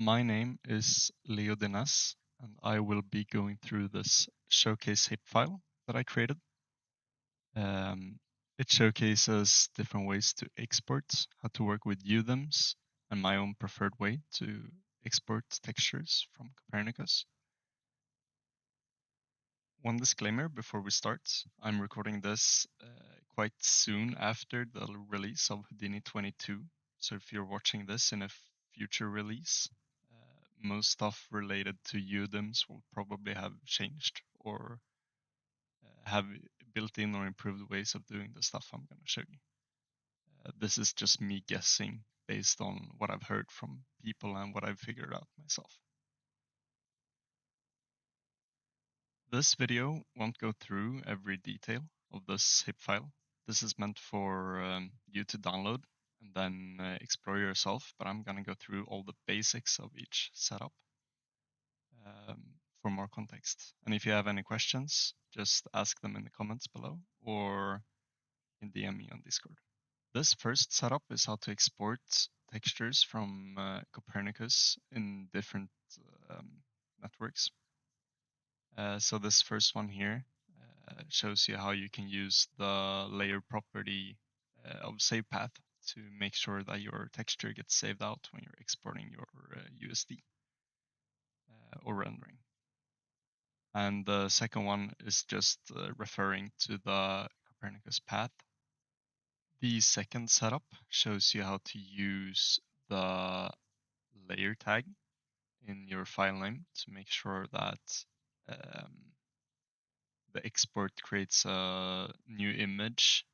My name is Leo Dines, and I will be going through this showcase zip file that I created. It showcases different ways to export, how to work with UDIMs, and my own preferred way to export textures from Copernicus. One disclaimer before we start, I'm recording this quite soon after the release of Houdini 22, so if you're watching this in a future release, most stuff related to UDIMs will probably have changed or have built-in or improved ways of doing the stuff I'm going to show you. This is just me guessing based on what I've heard from people and what I've figured out myself. This video won't go through every detail of this zip file. This is meant for you to download and then explore yourself, but I'm going to go through all the basics of each setup for more context. And if you have any questions, just ask them in the comments below or in DM me on Discord. This first setup is how to export textures from Copernicus in different networks. So this first one here shows you how you can use the layer property of save path to make sure that your texture gets saved out when you're exporting your USD or rendering. And the second one is just referring to the Copernicus path. The second setup shows you how to use the layer tag in your file name to make sure that the export creates a new image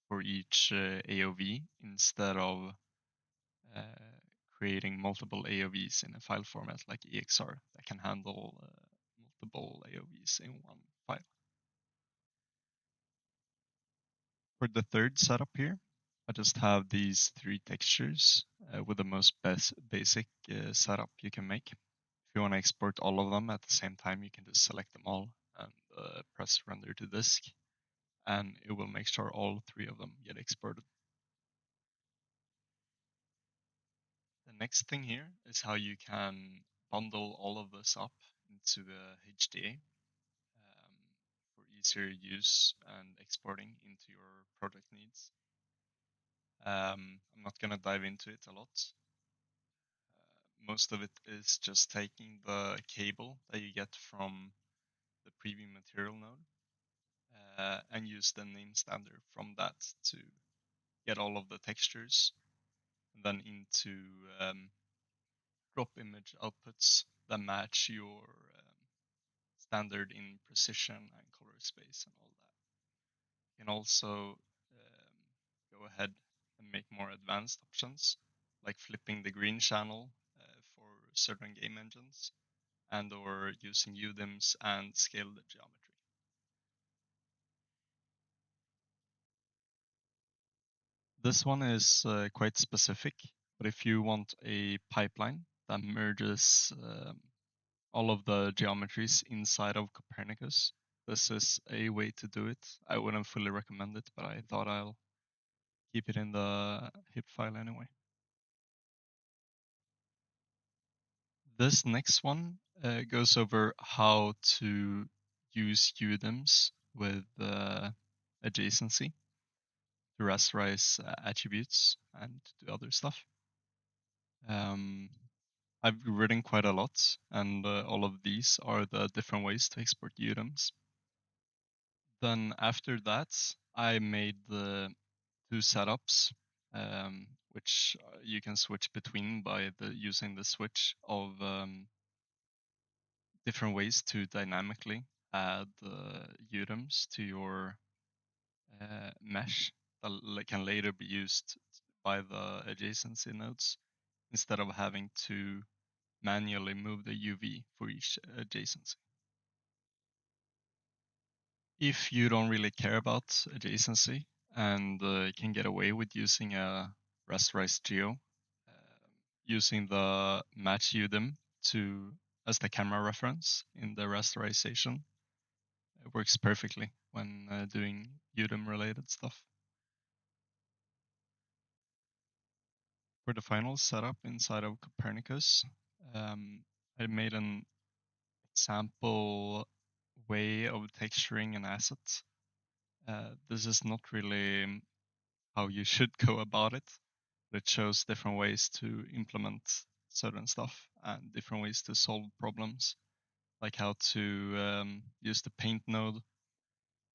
for each AOV instead of creating multiple AOVs in a file format like EXR that can handle multiple AOVs in one file. For the third setup here, I just have these three textures with the most basic setup you can make. If you want to export all of them at the same time, you can just select them all and press render to disk, and it will make sure all three of them get exported. The next thing here is how you can bundle all of this up into a HDA for easier use and exporting into your project needs. I'm not going to dive into it a lot. Most of it is just taking the cable that you get from the preview material node and use the name standard from that to get all of the textures, and then into drop image outputs that match your standard in precision and color space and all that. You can also go ahead and make more advanced options, like flipping the green channel for certain game engines, and or using UDIMs and scale the geometry. This one is quite specific, but if you want a pipeline that merges all of the geometries inside of Copernicus, this is a way to do it. I wouldn't fully recommend it, but I thought I'll keep it in the HIP file anyway. This next one goes over how to use UDIMs with adjacency to rasterize attributes and do other stuff. I've written quite a lot, and all of these are the different ways to export UDIMs. Then after that, I made the two setups, which you can switch between by using the switch of different ways to dynamically add UDIMs to your mesh that can later be used by the adjacency nodes instead of having to manually move the UV for each adjacency. If you don't really care about adjacency and can get away with using a rasterized geo, using the match UDIM as the camera reference in the rasterization, it works perfectly when doing UDIM related stuff. For the final setup inside of Copernicus, I made an example way of texturing an asset. This is not really how you should go about it. It shows different ways to implement certain stuff and different ways to solve problems, like how to use the paint node,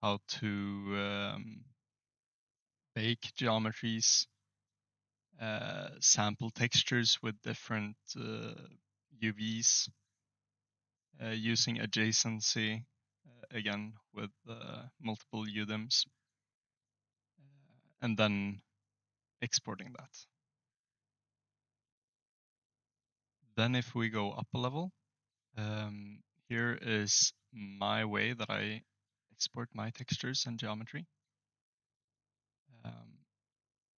how to bake geometries, sample textures with different UVs, using adjacency, again with multiple UDIMs, and then exporting that. Then if we go up a level, here is my way that I export my textures and geometry.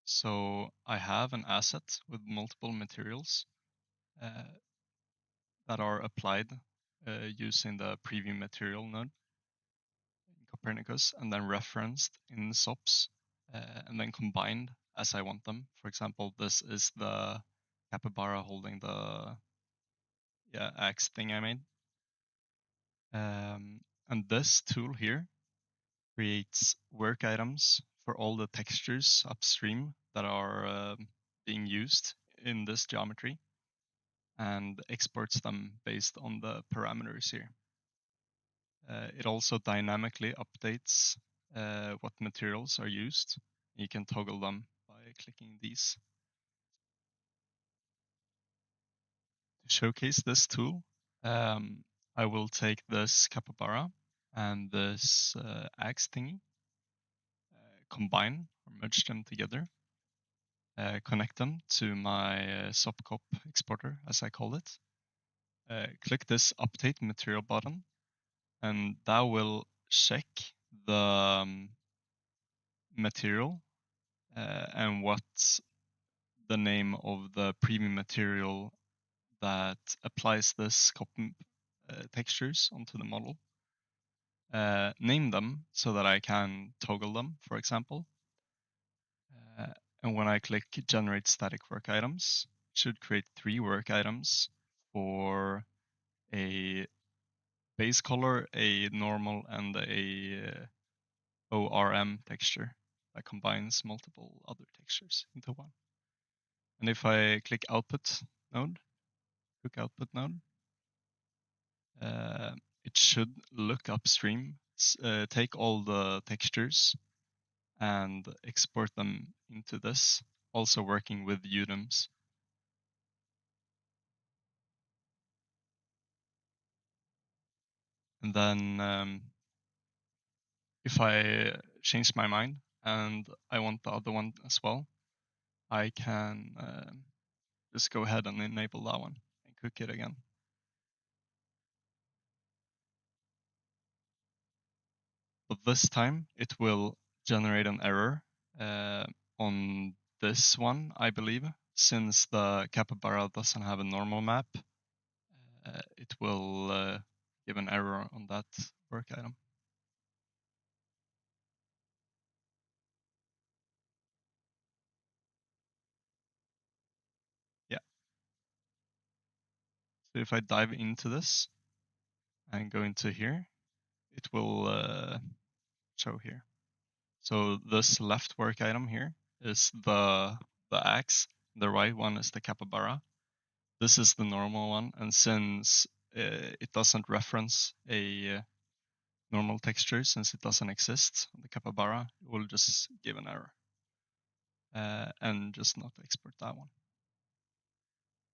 So I have an asset with multiple materials that are applied using the preview material node in Copernicus, and then referenced in SOPs, and then combined as I want them. For example, this is the capybara holding the axe thing I made. And this tool here creates work items for all the textures upstream that are being used in this geometry, and exports them based on the parameters here. It also dynamically updates what materials are used. You can toggle them by clicking these. To showcase this tool, I will take this capybara and this axe thingy, combine or merge them together, connect them to my SOPCOP exporter, as I call it. Click this update material button, and that will check the material and what's the name of the premium material that applies this textures onto the model. Name them so that I can toggle them, for example. And when I click generate static work items, it should create 3 work items for a base color, a normal, and a ORM texture that combines multiple other textures into one. And if I click output node, quick output node, it should look upstream, take all the textures and export them into this, also working with UDIMs. And then if I change my mind and I want the other one as well, I can just go ahead and enable that one and cook it again. But this time it will generate an error on this one, I believe, since the capybara doesn't have a normal map. It will give an error on that work item. Yeah. So if I dive into this and go into here, it will show here. So this left work item here is the axe. The right one is the capybara. This is the normal one, and since it doesn't reference a normal texture, since it doesn't exist on the capybara, it will just give an error and just not export that one.